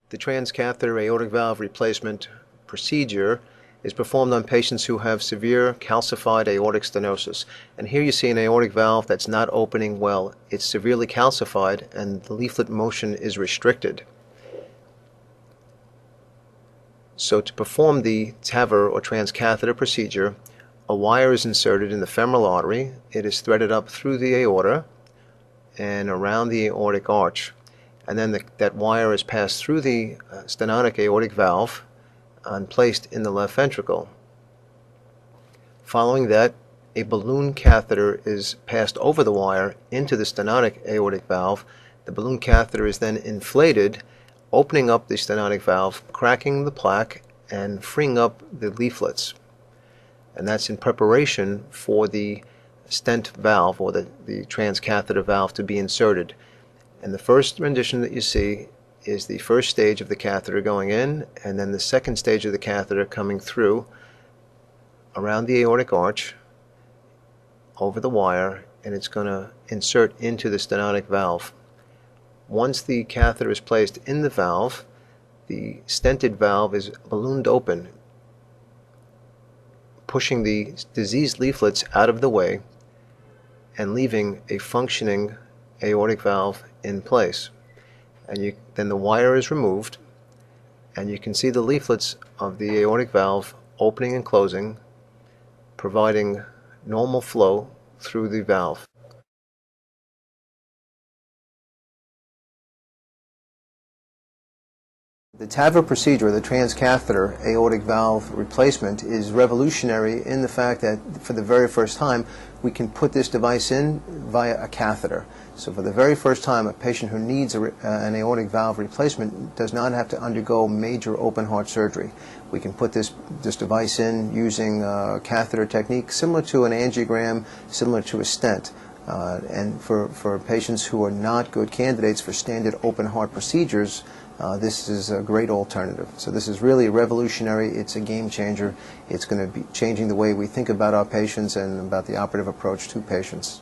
The transcatheter aortic valve replacement procedure is performed on patients who have severe calcified aortic stenosis. And here you see an aortic valve that's not opening well. It's severely calcified and the leaflet motion is restricted. So to perform the TAVI or transcatheter procedure, a wire is inserted in the femoral artery. It is threaded up through the aorta and around the aortic arch. And then that wire is passed through the stenotic aortic valve and placed in the left ventricle. Following that, a balloon catheter is passed over the wire into the stenotic aortic valve. The balloon catheter is then inflated, opening up the stenotic valve, cracking the plaque, and freeing up the leaflets. And that's in preparation for the stent valve or the transcatheter valve to be inserted. And the first rendition that you see is the first stage of the catheter going in, and then the second stage of the catheter coming through around the aortic arch over the wire, and it's going to insert into the stenotic valve. Once the catheter is placed in the valve, the stented valve is ballooned open, pushing the diseased leaflets out of the way and leaving a functioning aortic valve in place. And then the wire is removed, and you can see the leaflets of the aortic valve opening and closing, providing normal flow through the valve. The TAVI procedure, the transcatheter aortic valve replacement, is revolutionary in the fact that for the very first time we can put this device in via a catheter. So for the very first time, a patient who needs an aortic valve replacement does not have to undergo major open heart surgery. We can put this device in using a catheter technique similar to an angiogram, similar to a stent. And for patients who are not good candidates for standard open heart procedures, this is a great alternative. So this is really revolutionary. It's a game changer. It's going to be changing the way we think about our patients and about the operative approach to patients.